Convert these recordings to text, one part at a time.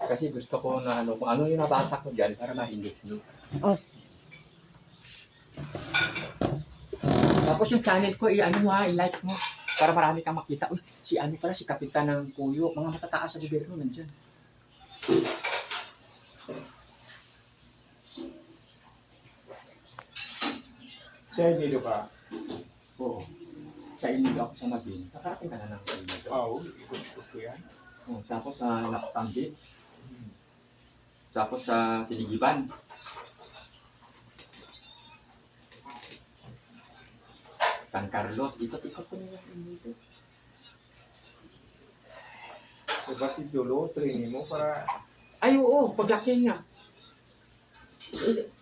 Kasi gusto ko na ano, kung ano yung nabasa ko dyan para marinig nyo. Oh, Tapos yung channel ko, i-ano mo ha, i-like mo. Para marami kang makita. Uy, si ano pala, si Kapitan ng Puyo. Mga matataas sa gobyerno nandyan. Siya dito ka. Oo. Sa Ilido ako sa Mabin. Nakarating ka na ng Ilido. Oo, ikot-ikot ko yan. Oh, tapos sa Laptang Beach. Tapos sa Tiligiban. San Carlos. Ikot-ikot ko nila dito. Diba si Dulo, training mo para Ay, oo. Paglaki niya.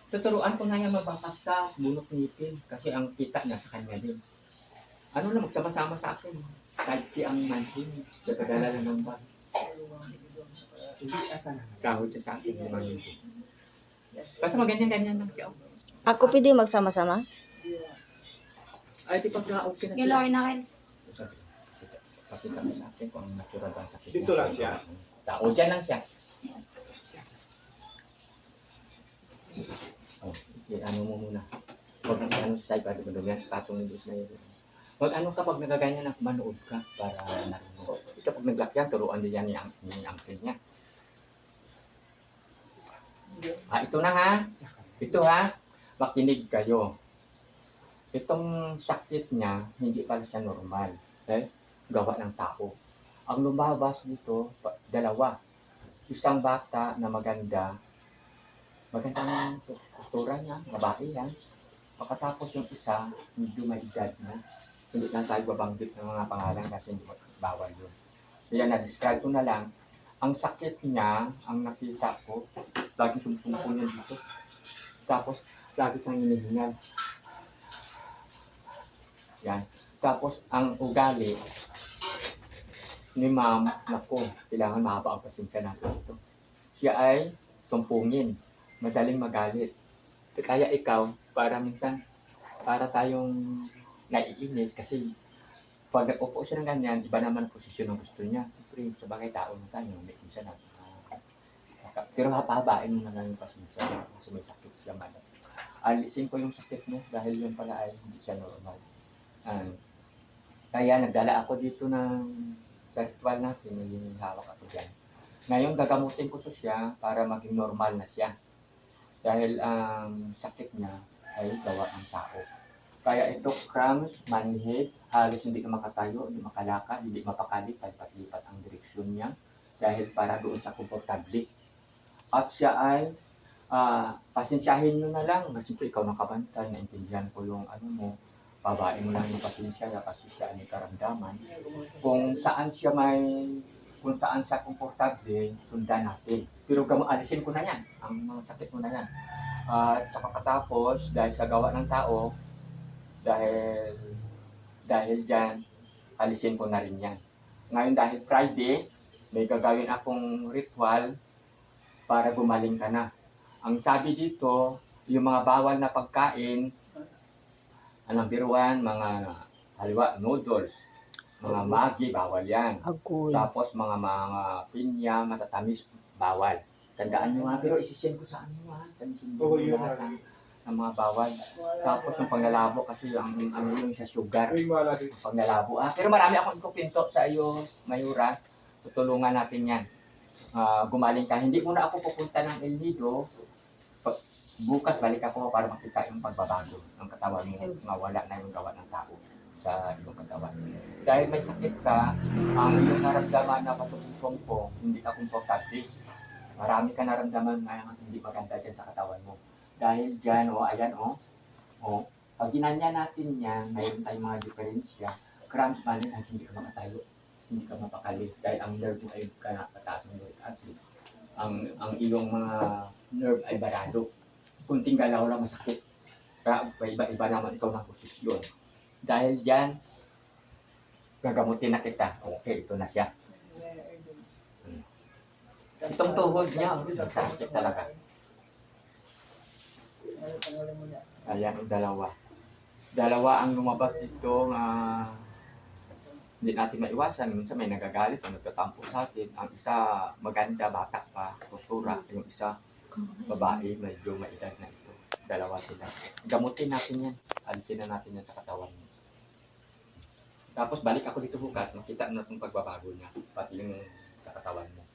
Tuturuan ko na yan magbapasta, bunot ngipin. Kasi ang kita niya sa kanya din. Ano na, magsama-sama sa akin. Kahit si ang manhin. Nagkagala lang ng bag. hindi ata na. Sahod siya sa akin. Limang ngipin. Basta maganyan-ganyan lang siya. ako pwede magsama-sama? Ay, di pag na-okay na Yung laki na akin. Pakita mo sa akin kung ang natural ba sa akin. Dito lang siya? O, dyan lang siya. O, ano mo muna. Huwag ang ano sa side, para madumi yan. Patong ng na yun. Huwag ano kapag nagaganyan na manood ka para narinig. Ito pag nag-lock yan, turuan din yan ni uncle niya. Ito na ha. Ito ha. Makinig kayo. Itong sakit niya, hindi pala siya normal. Okay? Gawa ng tao. Ang lumabas dito, dalawa. Isang bata na maganda ng postura niya, babae yan. Pagkatapos yung isa, medyo may edad na. Hindi lang tayo babanggit ng mga pangalan kasi hindi bawal yun. Kaya na-describe ko na lang, ang sakit niya, ang nakita ko, lagi sumsumpo niya dito. Tapos, lagi siyang hinihingal. Yan. Tapos, ang ugali ni ma'am, naku, kailangan mahaba ang pasensya natin ito. Siya ay sumpungin, madaling magalit. Kaya ikaw, para minsan, para tayong naiinis kasi pag nag-upo siya ng ganyan, iba naman ang posisyon ng gusto niya. Siyempre, sa bagay tao na tayo, may minsan na. Pero hapahabain mo na lang yung pasensya kasi may sakit siya man. Alisin ko yung sakit mo dahil yun pala ay hindi siya normal. Kaya nagdala ako dito ng sa ritual natin, naging hawak ako dyan. Ngayon, gagamutin ko to siya para maging normal na siya. Dahil ang sakit niya ay gawa ng tao. Kaya ito, cramps, manhid, halos hindi ka makatayo, hindi makalakad, hindi mapakali, palipat-lipat ang direksyon niya. Dahil para doon sa komportable. At siya ay, pasensyahin mo na lang. Siyempre, ikaw nakabantay, naintindihan ko yung ano mo, babae mo lang yung pasensya kasi siya ay karamdaman. Kung saan siya komportable, sundan natin. Pero alisin ko na yan, ang mga sakit mo na yan. At sa pagkatapos, dahil sa gawa ng tao, dahil dyan, alisin ko na rin yan. Ngayon dahil Friday, may gagawin akong ritual para gumaling ka na. Ang sabi dito, yung mga bawal na pagkain, number 1, mga haliwa, noodles, mga magi, bawal yan. Agoy. Tapos mga pinya, matatamis, bawal. Tandaan nyo nga, pero isisend ko sa ano ha, sa messenger Oo, yun lahat na. ng mga bawal. Tapos yung panglalabo kasi ang yung sa sugar, Uy, wala din. panglalabo. Pero marami akong ikupinto sa iyo, Mayura. Tutulungan natin yan. Gumaling ka. Hindi muna ako pupunta ng El Nido. Bukas balik ako para makita yung pagbabago ng katawan mo. Mawala na yung gawa ng tao sa iyong katawan. Dahil may sakit ka, ang iyong naramdaman na pasusumpong, hindi ka komportable. Marami ka naramdaman na hindi maganda dyan sa katawan mo. Dahil dyan, ayan, pag ginanya natin yan, mayroon tayong mga diferensya. Cramps man ay hindi ka makatayo, hindi ka mapakali. Dahil ang nerve mo ay pataas ng uric acid. Ang iyong mga nerve ay barado. Kunting galaw lang masakit. Kaya iba-iba naman ikaw ng posisyon. Dahil dyan, gagamutin na kita. Okay, ito na siya. Itong tuhod niya, nagsakit talaga. Ayan, dalawa. Dalawa ang lumabas dito hindi natin maiwasan. Minsan may nagagalit o nagtatampo sa atin. Ang isa maganda, bata pa, postura. Yung isa babae, medyo maedad na ito. Dalawa sila. Gamutin natin yan. Alisin na natin yan sa katawan niya. Tapos balik ako dito bukas, makita na itong pagbabago niya. Pati yung sa katawan niya.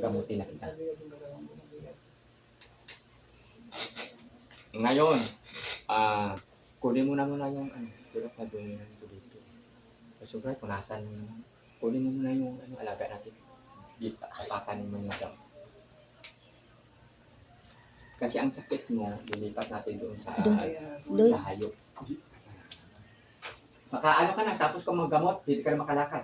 Gamutin na kita. Ngayon, kunin mo na muna yung tulad na doon dito. Siyempre, punasan mo naman. Kunin mo muna yung alaga natin. Dito, kapakanin mo yung madam. Kasi ang sakit mo, lilipat natin doon sa hayop. Makaano ka na, tapos kung maggamot, hindi ka na makalakad.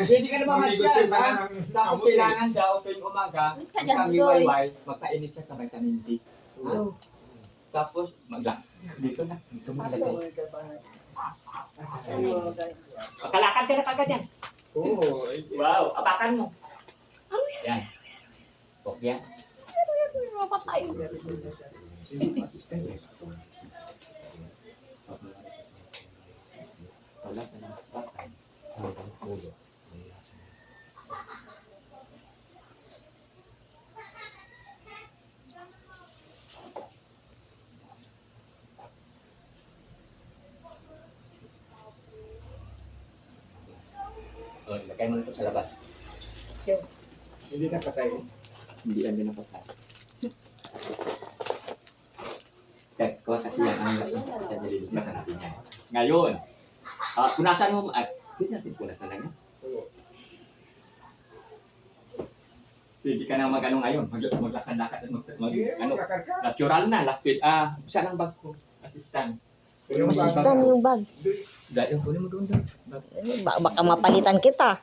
Hindi ka na mamasyal, ha? Tapos kailangan daw tuwing umaga, kang liwayway, magkainit siya sa vitamin D. Ha? Tapos, dito maglagay. Makalakad ka na kagad yan. Wow, apakan mo. Yan. Huwag yan. Wala ka na. Bakit? Lagay mo na ito sa labas. Hindi na patay. Hindi yan din napatay. Check ko kasi yan ang nililipat natin yan. Ngayon, punasan mo at hindi natin punasan lang yan. Hindi ka na mag-ano ngayon, maglakad-lakad at Lakad ka. natural na, lapit. Saan ang bag ko? Assistant. Masistan yung bag. Dahil kunin mo doon. Baka mapalitan kita.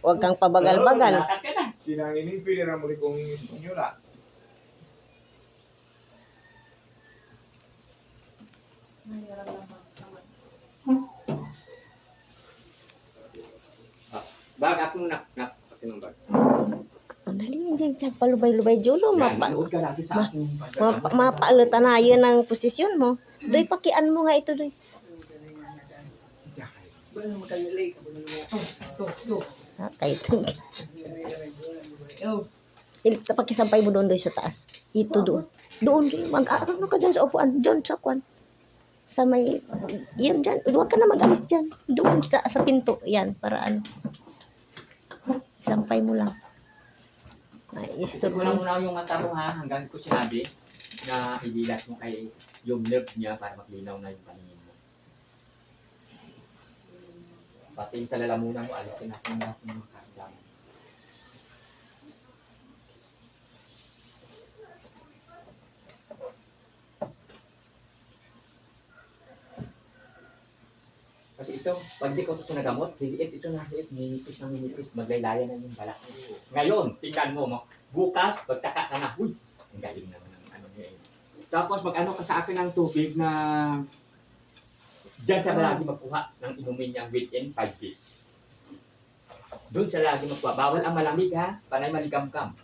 Huwag kang pabagal-bagal. Lakad ka na. Sinanginin, pinira mo rin kong Espanyola. Bag, ako muna. Pati ng bag. Ang dali yung palubay-lubay, Jolo. Manood ka lagi sa akin. Mapaalata na yun ang posisyon mo. Doy, pakian mo nga ito, Doy. Ito. Pakisampay mo doon, Doy, sa taas. Ito doon. Doon, Doy. Ano ka dyan sa upuan? Doon sa kwan. Sa may, yan dyan. Huwag ka na mag-alis dyan. Doon sa pinto. Yan, para ano. Sampay mo lang. Ay, Ito mo lang muna yung mata mo ha, hanggang ko sinabi na ibilat mo kay yung nerve niya para maglinaw na yung paningin mo. Pati yung sa lalamunan mo, alisin natin yung makakalaman. Kasi ito, pag di ko ito sinagamot, hiliit ito na hiliit, minipis na minipis, maglaylayan na yung balak mo. Ngayon, tingnan mo, bukas, pagtaka ka na, uy, ang galing naman ng ano niya. Tapos mag-ano ka sa akin ng tubig na diyan siya lagi magkuha ng inumin niyang within 5 days. Doon siya lagi magkuha. Bawal ang malamig ha, panay maligam-gam.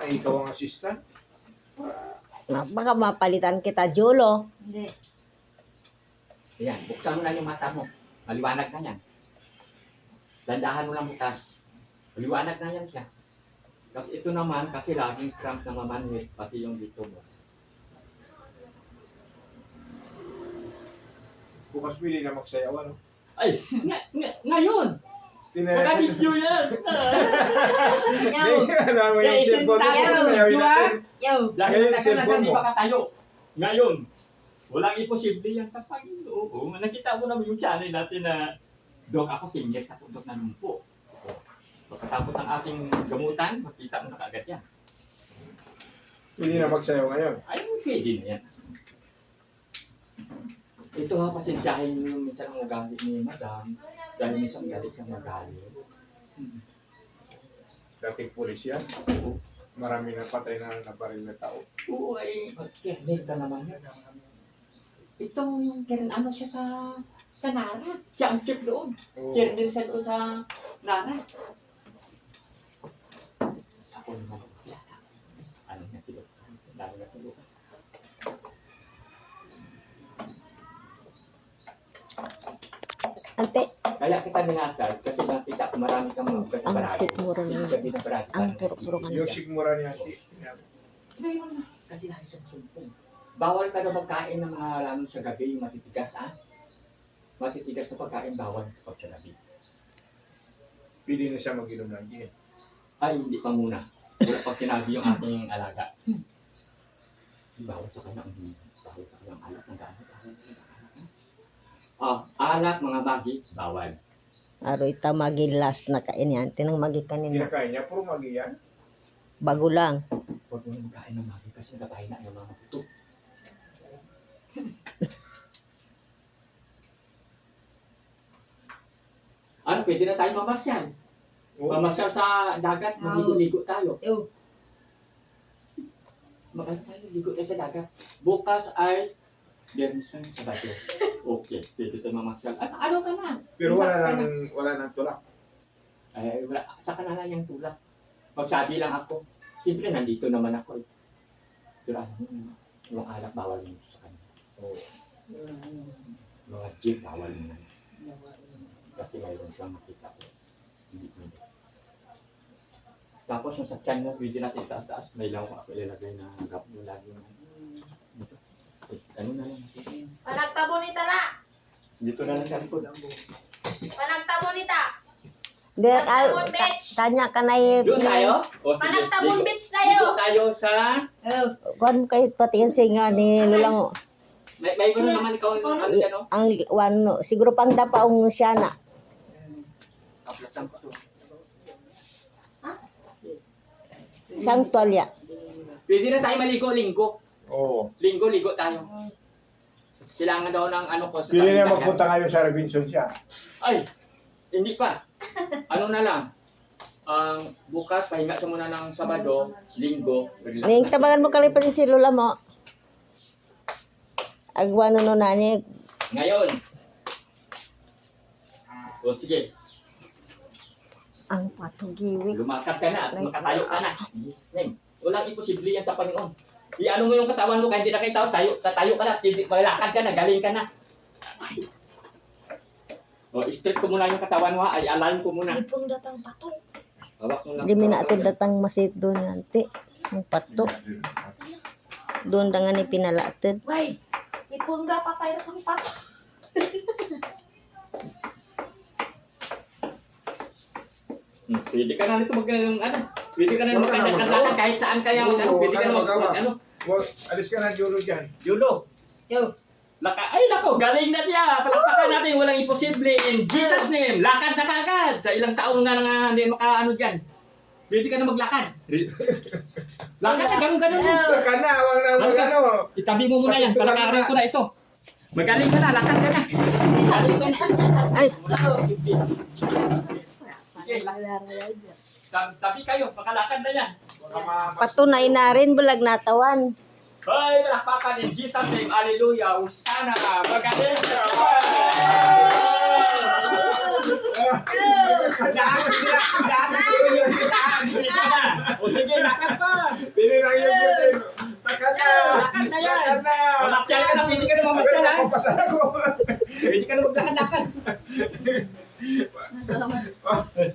Ikaw ang assistant? Baka mapalitan kita, Jolo. Hindi. Ayan, buksan mo na yung mata mo. Maliwanag na yan. Dandahan mo lang bukas. Maliwanag na yan siya. Tapos ito naman, kasi laging cramp na mamanhit, pati yung dito mo. Bukas pili na magsayaw, ano? Ay, ngayon! Maka-video yan! Ano mo yung cellphone mo? Sayawin natin. Yo! Dahil Ngayon, nasa cellphone hindi mo. makatayo. Ngayon, walang imposible yan sa Panginoon. Nakita mo naman yung channel natin na Dok, ako pinyer sa Dok na lumpo. Pagkatapos ng ating gamutan, makita mo na kaagad yan. Pili na magsayaw ngayon. Ay, pwede na yan. Ito ha, pasensyahin nyo minsan ang ugali ni Madam. Dahil minsan galit siya magalit. Dating pulis yan. Oo. Marami na patay na nabaril na tao. Oo, ay, kernel ka naman yan. Ito yung kernel, ano siya sa Nara. Siya ang chief doon. Oo. Kernel siya doon sa Nara. Ako naman, wala na. Ano na sila? Dami na tulog. Ante, Kaya kita minasal kasi nakita ko marami kang mga ang barayan. tikmura Hindi niya. ka binabaratan. Ang puro-puro ka Yung niya. sigmura ni Ate. Ngayon na. Kasi lagi sa sumpong. Bawal ka na magkain ng mga lalo sa gabi, yung matitigas, ha? Matitigas na pagkain, bawal pag sa gabi. Pwede na siya mag-inom ng gin. Ay, hindi pa muna. Wala pag sinabi yung ating alaga. Bawal sa kanya ang bawal sa kanya ang alak ng gamit. Alak, mga bagi, bawal. Aro ita magilas na kain yan. Tinang magi kanina. Kinakain niya, puro magi yan. Bago lang. Huwag mo nang magkain ng bagi kasi nagkakain na yung mga puto. Ano, pwede na tayo mamasyal. Oo. Mamasyal sa dagat, maligo-ligo tayo. Ew. Magano tayo, ligo tayo sa dagat. Bukas ay Biyernes na sa Sabado. Okay, pwede tayo mamasyal. At ano ka na? Pero Relax ka na. wala nang tulak. Ay, wala. Sa kanala yung tulak. Magsabi lang ako. Siyempre, nandito naman ako. Pero ano, yung alak bawal mo sa kanya. Oo. Mga jeep bawal mo. Kasi mayroon siyang makita ko. Hindi pwede. Tapos yung sa tiyan mo, pwede natin taas-taas. May lang ako ilalagay na gap mo lagi na. Dito. Ano na lang. Panagtabo ni Tala. Dito na lang sa likod. Panagtabo ni Ta. Di, Panagtabon beach. tanya ka na eh. Doon tayo? O sige. Panagtabon ligo- beach tayo. Ligo tayo sa... Kuhan mo kayo pati yung singa ni Lulang. May gano'n naman ikaw ang ano dyan, no? Ang wano, siguro pang dapaong siya na. Kaplasan ko to. Isang tuwalya. Pwede na tayo maligo linggo. Oo. Linggo, ligo tayo. Kailangan daw ng ano ko sa Pwede na dagat. magpunta ngayon sa Robinson siya. Ay, hindi pa. Ano na lang. Bukas, pahinga sa muna ng Sabado, Linggo, relax Ngayong na. tabangan mo kalipat si Lula mo. Agwano no na niya. Ngayon. O sige, Ang patugiwik. lumakad ka na at makatayo ka na. In Jesus name. Walang imposible yan sa Panginoon. I-ano mo yung katawan mo, kahit hindi na kayo tatayo ka na, malakad ka na, galing ka na. O, straight ko muna yung katawan mo, ha? Ay, align ko muna. Ipong datang pato. Hawak mo lang. Hindi mi natin datang masit doon nanti. Ang pato. Doon da nga ni pinalatid. Way, ipong da patay datang pato. Pwede ka na nito pwede ka na magkakasakit kahit saan kaya pwede ka na Well, alis ka na Jolo dyan. Julo. Lako, galing na siya. Palakpakan natin, walang imposible. In Jesus name, lakad na kagad. Sa ilang taon nga hindi dyan. Pwede ka na maglakad. Lakad na, ganun. Lakad na, wag na mag-ano. Itabi mo muna yan, palakarin ko na ito. Magaling ka na, lakad ka na. Galing ka na. Ay, Sige, tabi kayo, pakalakad na yan. patunay na rin bulag natawan. Ay, palakpakan in Jesus name, hallelujah. Usana ka, magaling ka. O sige, lakad pa. Pili na yun yun. Lakad na. Lakad na yan. Lakad na. Mamasyal ka na, pwede ka na mamasyal, ha? Papasal ako. Pwede ka na maglakad-lakad.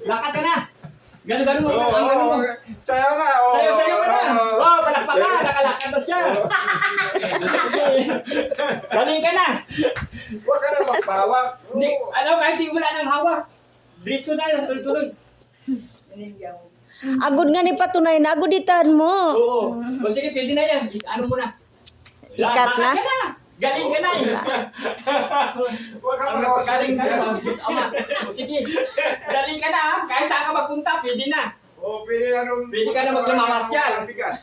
Lakad ka na. Gano'n mo. Oo, sayaw na. Oo. Sayo ka na. Oo. Wow, palakpakan. Nakalakad na siya. Galing ka na. Huwag ka na magpawak. Hindi, kahit di wala nang hawak. Diretso na, tuloy-tuloy. Agod nga ni patunay na, agoditan mo. Oo. O sige, pwede na yan. Ano mo na. Ikat na? Lakad ka na. Galing ka na eh. Huwag ka Ang magpawak. galing ka na. Ama. O sige. Galing ka na. Kahit saan ka magpunta, pwede na. Oo, pili na nung... Pwede ka na magmamasyal. Bigas.